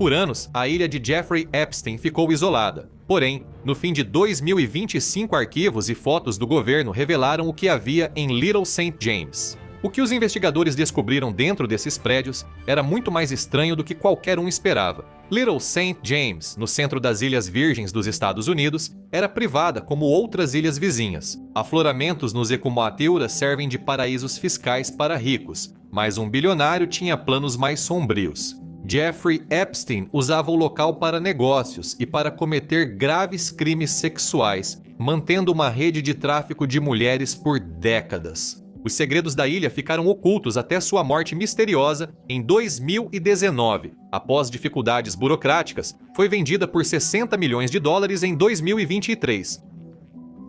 Por anos, a ilha de Jeffrey Epstein ficou isolada. Porém, no fim de 2025, arquivos e fotos do governo revelaram o que havia em Little St. James. O que os investigadores descobriram dentro desses prédios era muito mais estranho do que qualquer um esperava. Little St. James, no centro das Ilhas Virgens dos Estados Unidos, era privada como outras ilhas vizinhas. Afloramentos nos Ecumateura servem de paraísos fiscais para ricos, mas um bilionário tinha planos mais sombrios. Jeffrey Epstein usava o local para negócios e para cometer graves crimes sexuais, mantendo uma rede de tráfico de mulheres por décadas. Os segredos da ilha ficaram ocultos até sua morte misteriosa em 2019. Após dificuldades burocráticas, foi vendida por $60 milhões em 2023.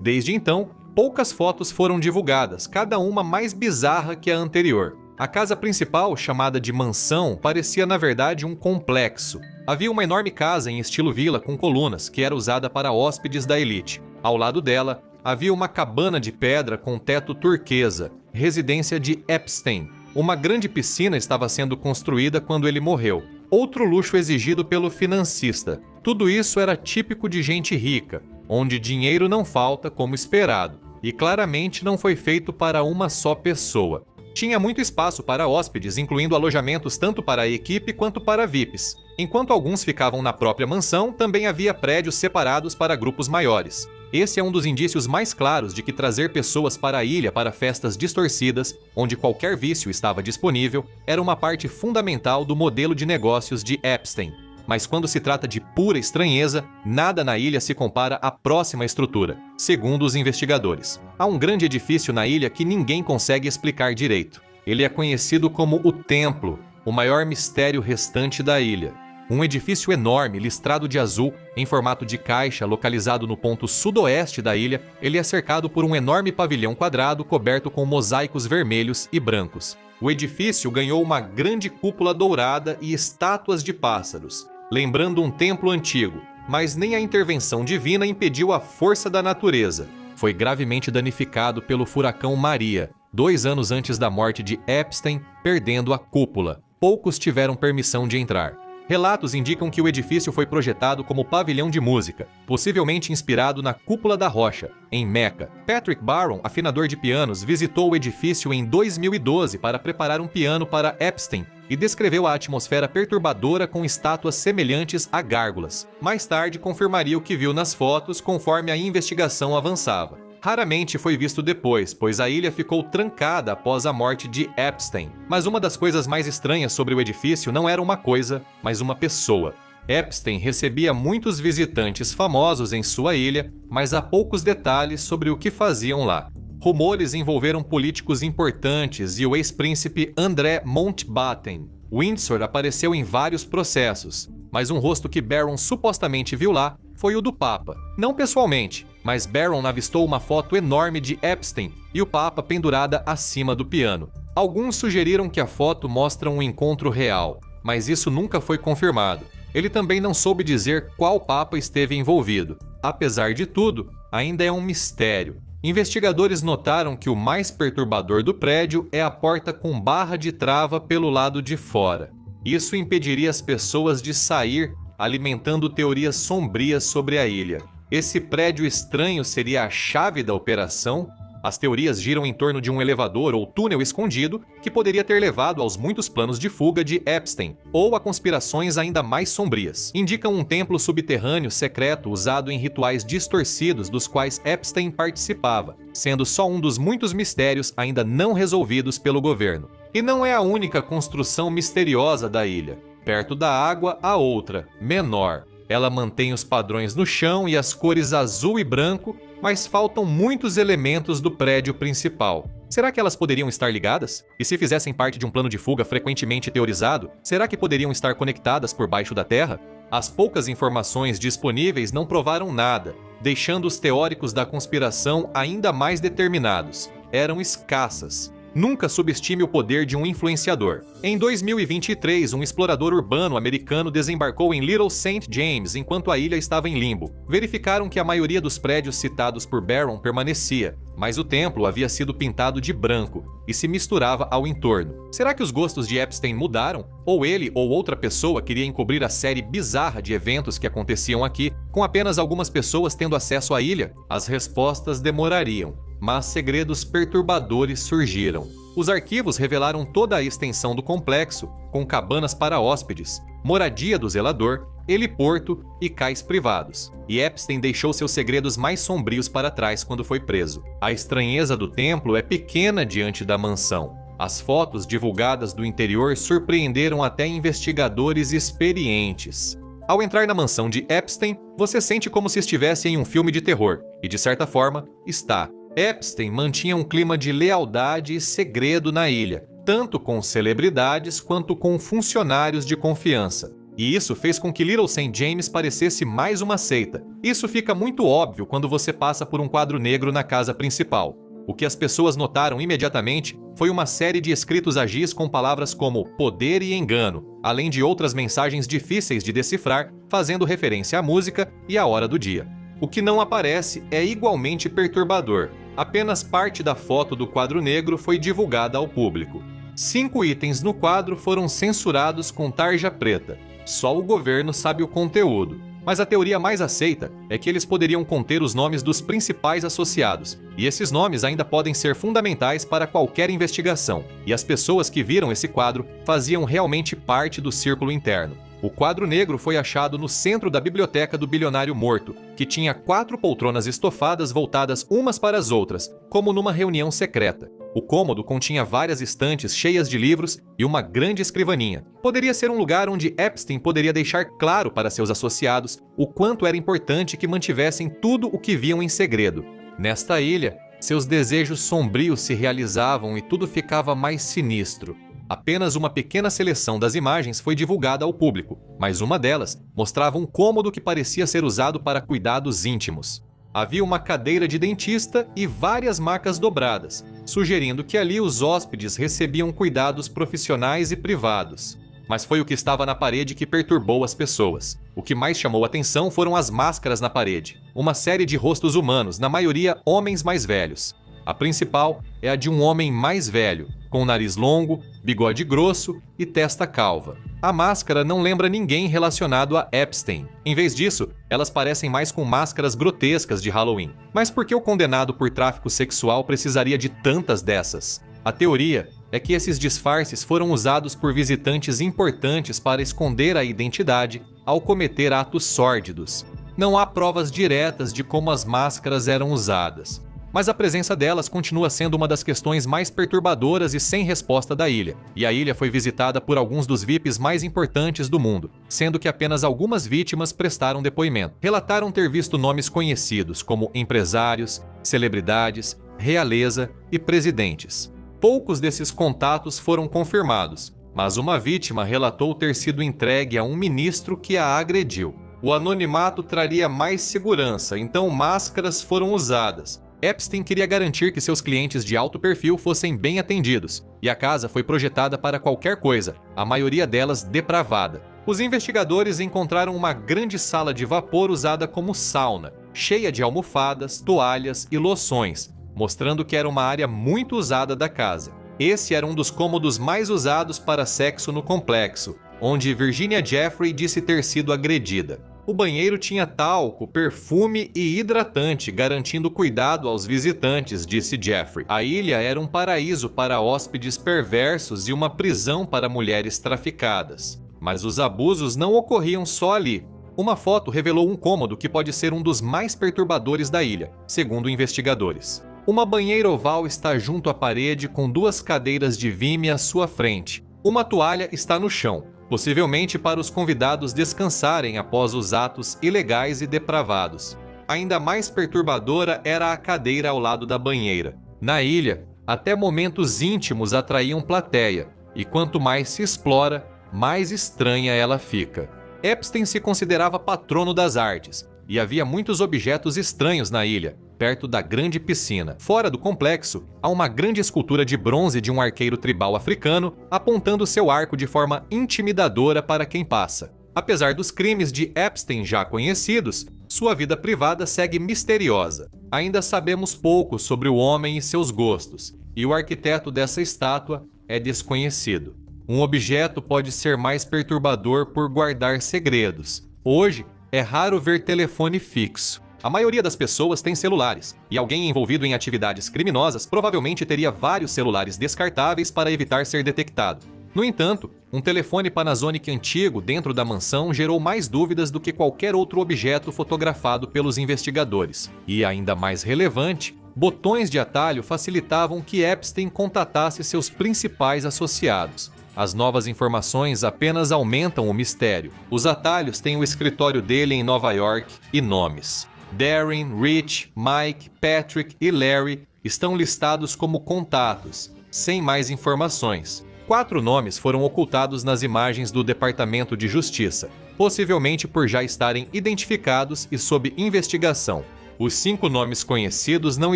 Desde então, poucas fotos foram divulgadas, cada uma mais bizarra que a anterior. A casa principal, chamada de mansão, parecia na verdade um complexo. Havia uma enorme casa em estilo vila com colunas, que era usada para hóspedes da elite. Ao lado dela, havia uma cabana de pedra com teto turquesa, residência de Epstein. Uma grande piscina estava sendo construída quando ele morreu. Outro luxo exigido pelo financista. Tudo isso era típico de gente rica, onde dinheiro não falta como esperado. E claramente não foi feito para uma só pessoa. Tinha muito espaço para hóspedes, incluindo alojamentos tanto para a equipe quanto para VIPs. Enquanto alguns ficavam na própria mansão, também havia prédios separados para grupos maiores. Esse é um dos indícios mais claros de que trazer pessoas para a ilha para festas distorcidas, onde qualquer vício estava disponível, era uma parte fundamental do modelo de negócios de Epstein. Mas quando se trata de pura estranheza, nada na ilha se compara à próxima estrutura, segundo os investigadores. Há um grande edifício na ilha que ninguém consegue explicar direito. Ele é conhecido como o Templo, o maior mistério restante da ilha. Um edifício enorme, listrado de azul, em formato de caixa, localizado no ponto sudoeste da ilha, ele é cercado por um enorme pavilhão quadrado coberto com mosaicos vermelhos e brancos. O edifício ganhou uma grande cúpula dourada e estátuas de pássaros, lembrando um templo antigo, mas nem a intervenção divina impediu a força da natureza. Foi gravemente danificado pelo furacão Maria, 2 anos antes da morte de Epstein, perdendo a cúpula. Poucos tiveram permissão de entrar. Relatos indicam que o edifício foi projetado como pavilhão de música, possivelmente inspirado na Cúpula da Rocha, em Meca. Patrick Barron, afinador de pianos, visitou o edifício em 2012 para preparar um piano para Epstein e descreveu a atmosfera perturbadora com estátuas semelhantes a gárgulas. Mais tarde, confirmaria o que viu nas fotos conforme a investigação avançava. Raramente foi visto depois, pois a ilha ficou trancada após a morte de Epstein. Mas uma das coisas mais estranhas sobre o edifício não era uma coisa, mas uma pessoa. Epstein recebia muitos visitantes famosos em sua ilha, mas há poucos detalhes sobre o que faziam lá. Rumores envolveram políticos importantes e o ex-príncipe André Mountbatten. Windsor apareceu em vários processos, mas um rosto que Barron supostamente viu lá foi o do Papa. Não pessoalmente, mas Barron avistou uma foto enorme de Epstein e o Papa pendurada acima do piano. Alguns sugeriram que a foto mostra um encontro real, mas isso nunca foi confirmado. Ele também não soube dizer qual Papa esteve envolvido. Apesar de tudo, ainda é um mistério. Investigadores notaram que o mais perturbador do prédio é a porta com barra de trava pelo lado de fora. Isso impediria as pessoas de sair, alimentando teorias sombrias sobre a ilha. Esse prédio estranho seria a chave da operação? As teorias giram em torno de um elevador ou túnel escondido que poderia ter levado aos muitos planos de fuga de Epstein, ou a conspirações ainda mais sombrias. Indicam um templo subterrâneo secreto usado em rituais distorcidos dos quais Epstein participava, sendo só um dos muitos mistérios ainda não resolvidos pelo governo. E não é a única construção misteriosa da ilha. Perto da água, há outra, menor. Ela mantém os padrões no chão e as cores azul e branco, mas faltam muitos elementos do prédio principal. Será que elas poderiam estar ligadas? E se fizessem parte de um plano de fuga frequentemente teorizado, será que poderiam estar conectadas por baixo da terra? As poucas informações disponíveis não provaram nada, deixando os teóricos da conspiração ainda mais determinados. Eram escassas. Nunca subestime o poder de um influenciador. Em 2023, um explorador urbano americano desembarcou em Little St. James enquanto a ilha estava em limbo. Verificaram que a maioria dos prédios citados por Barron permanecia, mas o templo havia sido pintado de branco e se misturava ao entorno. Será que os gostos de Epstein mudaram? Ou ele ou outra pessoa queria encobrir a série bizarra de eventos que aconteciam aqui, com apenas algumas pessoas tendo acesso à ilha? As respostas demorariam, mas segredos perturbadores surgiram. Os arquivos revelaram toda a extensão do complexo, com cabanas para hóspedes, moradia do zelador, heliporto e cais privados. E Epstein deixou seus segredos mais sombrios para trás quando foi preso. A estranheza do templo é pequena diante da mansão. As fotos divulgadas do interior surpreenderam até investigadores experientes. Ao entrar na mansão de Epstein, você sente como se estivesse em um filme de terror, e de certa forma, está. Epstein mantinha um clima de lealdade e segredo na ilha, tanto com celebridades quanto com funcionários de confiança. E isso fez com que Little St. James parecesse mais uma seita. Isso fica muito óbvio quando você passa por um quadro negro na casa principal. O que as pessoas notaram imediatamente foi uma série de escritos a giz com palavras como poder e engano, além de outras mensagens difíceis de decifrar, fazendo referência à música e à hora do dia. O que não aparece é igualmente perturbador. Apenas parte da foto do quadro negro foi divulgada ao público. 5 itens no quadro foram censurados com tarja preta. Só o governo sabe o conteúdo. Mas a teoria mais aceita é que eles poderiam conter os nomes dos principais associados, e esses nomes ainda podem ser fundamentais para qualquer investigação. E as pessoas que viram esse quadro faziam realmente parte do círculo interno. O quadro negro foi achado no centro da biblioteca do bilionário morto, que tinha 4 poltronas estofadas voltadas umas para as outras, como numa reunião secreta. O cômodo continha várias estantes cheias de livros e uma grande escrivaninha. Poderia ser um lugar onde Epstein poderia deixar claro para seus associados o quanto era importante que mantivessem tudo o que viam em segredo. Nesta ilha, seus desejos sombrios se realizavam e tudo ficava mais sinistro. Apenas uma pequena seleção das imagens foi divulgada ao público, mas uma delas mostrava um cômodo que parecia ser usado para cuidados íntimos. Havia uma cadeira de dentista e várias macas dobradas, sugerindo que ali os hóspedes recebiam cuidados profissionais e privados. Mas foi o que estava na parede que perturbou as pessoas. O que mais chamou atenção foram as máscaras na parede, uma série de rostos humanos, na maioria homens mais velhos. A principal é a de um homem mais velho, com nariz longo, bigode grosso e testa calva. A máscara não lembra ninguém relacionado a Epstein. Em vez disso, elas parecem mais com máscaras grotescas de Halloween. Mas por que o condenado por tráfico sexual precisaria de tantas dessas? A teoria é que esses disfarces foram usados por visitantes importantes para esconder a identidade ao cometer atos sórdidos. Não há provas diretas de como as máscaras eram usadas, mas a presença delas continua sendo uma das questões mais perturbadoras e sem resposta da ilha. E a ilha foi visitada por alguns dos VIPs mais importantes do mundo, sendo que apenas algumas vítimas prestaram depoimento. Relataram ter visto nomes conhecidos como empresários, celebridades, realeza e presidentes. Poucos desses contatos foram confirmados, mas uma vítima relatou ter sido entregue a um ministro que a agrediu. O anonimato traria mais segurança, então máscaras foram usadas. Epstein queria garantir que seus clientes de alto perfil fossem bem atendidos, e a casa foi projetada para qualquer coisa, a maioria delas depravada. Os investigadores encontraram uma grande sala de vapor usada como sauna, cheia de almofadas, toalhas e loções, mostrando que era uma área muito usada da casa. Esse era um dos cômodos mais usados para sexo no complexo, onde Virginia Giuffre disse ter sido agredida. O banheiro tinha talco, perfume e hidratante, garantindo cuidado aos visitantes, disse Giuffre. A ilha era um paraíso para hóspedes perversos e uma prisão para mulheres traficadas. Mas os abusos não ocorriam só ali. Uma foto revelou um cômodo que pode ser um dos mais perturbadores da ilha, segundo investigadores. Uma banheira oval está junto à parede com 2 cadeiras de vime à sua frente. Uma toalha está no chão, possivelmente para os convidados descansarem após os atos ilegais e depravados. Ainda mais perturbadora era a cadeira ao lado da banheira. Na ilha, até momentos íntimos atraíam plateia, e quanto mais se explora, mais estranha ela fica. Epstein se considerava patrono das artes, e havia muitos objetos estranhos na ilha. perto da grande piscina. Fora do complexo, há uma grande escultura de bronze de um arqueiro tribal africano apontando seu arco de forma intimidadora para quem passa. Apesar dos crimes de Epstein já conhecidos, sua vida privada segue misteriosa. Ainda sabemos pouco sobre o homem e seus gostos, e o arquiteto dessa estátua é desconhecido. Um objeto pode ser mais perturbador por guardar segredos. Hoje, é raro ver telefone fixo. A maioria das pessoas tem celulares, e alguém envolvido em atividades criminosas provavelmente teria vários celulares descartáveis para evitar ser detectado. No entanto, um telefone Panasonic antigo dentro da mansão gerou mais dúvidas do que qualquer outro objeto fotografado pelos investigadores. E ainda mais relevante, botões de atalho facilitavam que Epstein contatasse seus principais associados. As novas informações apenas aumentam o mistério. Os atalhos têm o escritório dele em Nova York e nomes. Darren, Rich, Mike, Patrick e Larry estão listados como contatos, sem mais informações. 4 nomes foram ocultados nas imagens do Departamento de Justiça, possivelmente por já estarem identificados e sob investigação. Os 5 nomes conhecidos não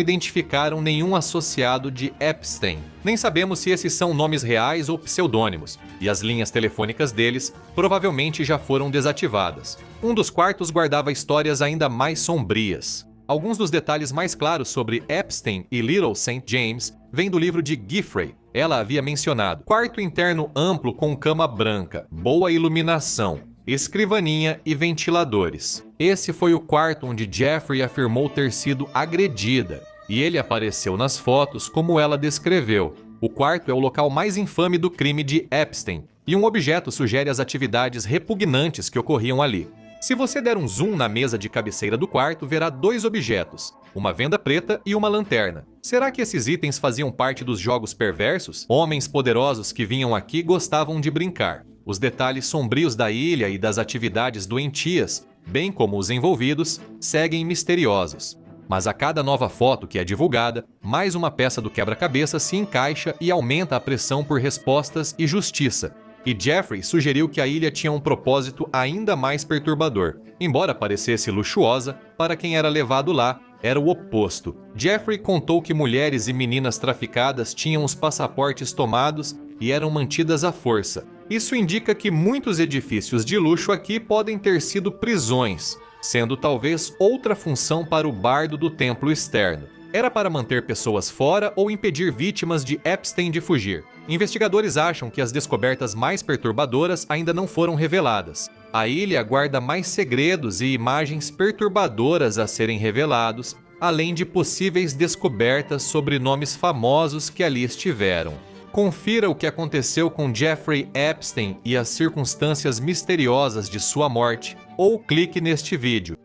identificaram nenhum associado de Epstein. Nem sabemos se esses são nomes reais ou pseudônimos, e as linhas telefônicas deles provavelmente já foram desativadas. Um dos quartos guardava histórias ainda mais sombrias. Alguns dos detalhes mais claros sobre Epstein e Little St. James vêm do livro de Giffrey. Ela havia mencionado: quarto interno amplo com cama branca, boa iluminação, escrivaninha e ventiladores. Esse foi o quarto onde Jeffrey afirmou ter sido agredida, e ele apareceu nas fotos como ela descreveu. O quarto é o local mais infame do crime de Epstein, e um objeto sugere as atividades repugnantes que ocorriam ali. Se você der um zoom na mesa de cabeceira do quarto, verá 2 objetos, uma venda preta e uma lanterna. Será que esses itens faziam parte dos jogos perversos? Homens poderosos que vinham aqui gostavam de brincar. Os detalhes sombrios da ilha e das atividades doentias, bem como os envolvidos, seguem misteriosos. Mas a cada nova foto que é divulgada, mais uma peça do quebra-cabeça se encaixa e aumenta a pressão por respostas e justiça. E Jeffrey sugeriu que a ilha tinha um propósito ainda mais perturbador. Embora parecesse luxuosa, para quem era levado lá, era o oposto. Jeffrey contou que mulheres e meninas traficadas tinham os passaportes tomados e eram mantidas à força. Isso indica que muitos edifícios de luxo aqui podem ter sido prisões, sendo talvez outra função para o bardo do templo externo. Era para manter pessoas fora ou impedir vítimas de Epstein de fugir. Investigadores acham que as descobertas mais perturbadoras ainda não foram reveladas. A ilha guarda mais segredos e imagens perturbadoras a serem revelados, além de possíveis descobertas sobre nomes famosos que ali estiveram. Confira o que aconteceu com Jeffrey Epstein e as circunstâncias misteriosas de sua morte, ou clique neste vídeo.